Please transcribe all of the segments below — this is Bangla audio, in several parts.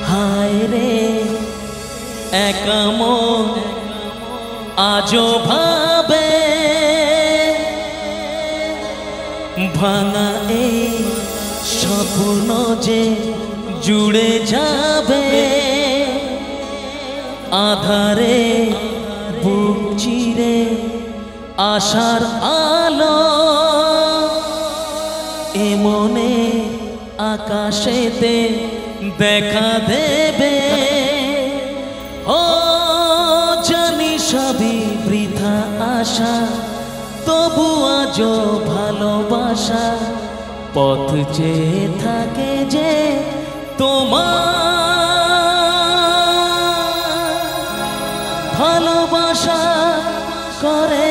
হায় রে একা মন আজও ভাবে ভাঙা এই স্বপ্ন যে জুড়ে যাবে আধারে বুক চিরে আশার আলো এ মনে আকাশেতে দেখা দেবে ও জানি সবই বৃথা আশা তবু আজও ভালোবাসা পথ চেয়ে থাকে যে তোমার ভালোবাসা করে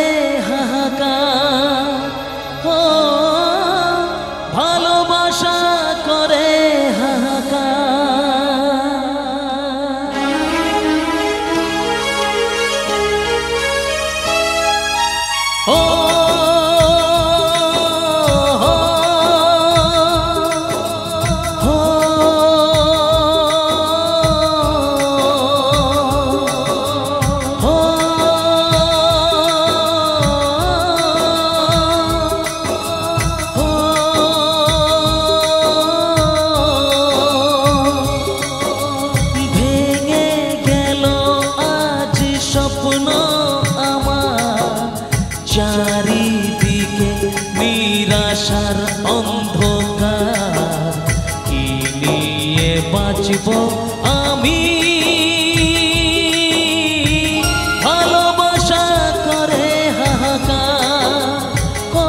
হাহাকার ও ভালোবাসা করে হাহাকার ও চারিদিকে নিরাশার অন্ধকার কি নিয়ে বাঁচব আমি ভালোবাসা করে হাহাকার ও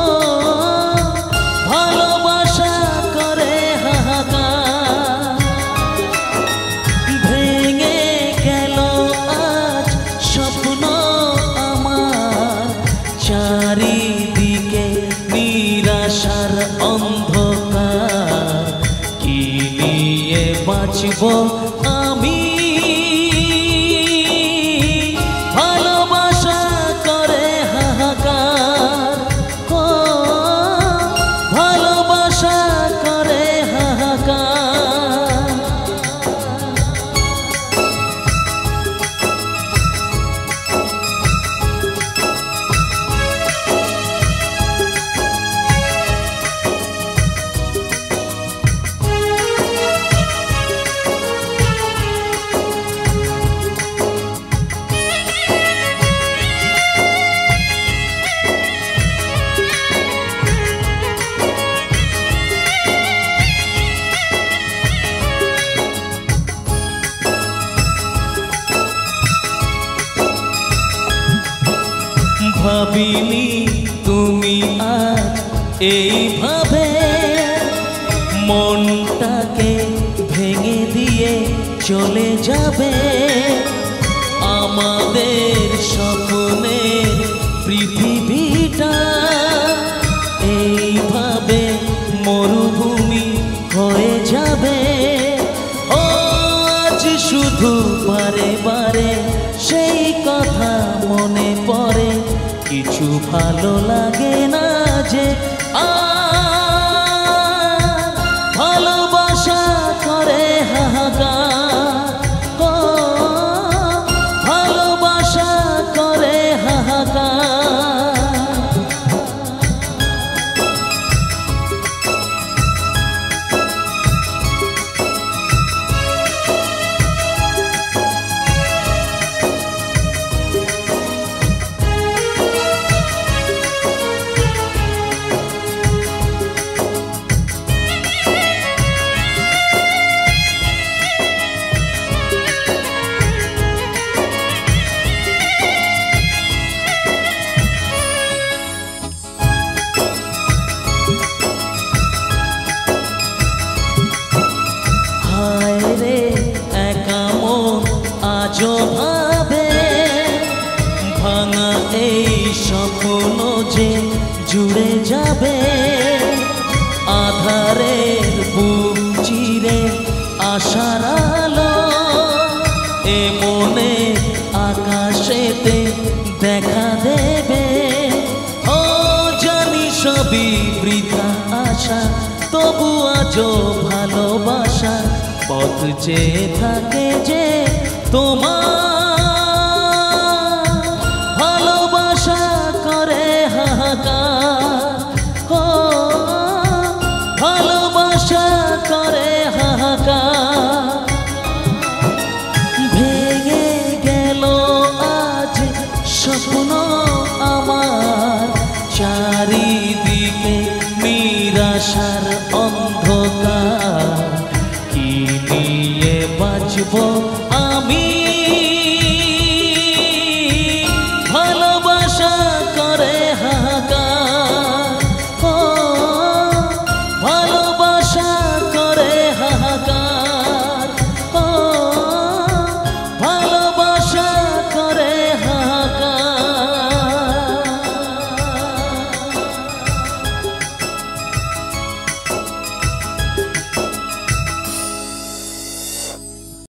ভালোবাসা করে হাহাকার ভেঙে গেল আজ স্বপ্ন চারিদিকে নিরাশার অন্ধকার কি নিয়ে বাঁচব আমি ভালোবাসা করে হাহাকার ও ভালোবাসা করে হাহাকার ভাবিনি তুমি আজ এইভাবে মনটাকে ভেঙে দিয়ে চলে যাবে আমাদের স্বপ্নের পৃথিবীটা এইভাবে মরুভূমি হয়ে যাবে ও আজ শুধু বারে বারে সেই কথা মনে পড়ে কিছু ভালো লাগে না যে ভালোবাসা করে হাহাকার ও ভালোবাসা করে হাহাকার আজও ভাবে ভাঙা এই স্বপ্ন যে জুড়ে যাবে আধারের বুক চিরে আশার আলো এ মনে আকাশেতে দেখা দেবে ও জানি সবই বৃথা আশা তবু আজও ভালোবাসা পথ চেয়ে থাকে যে তোমার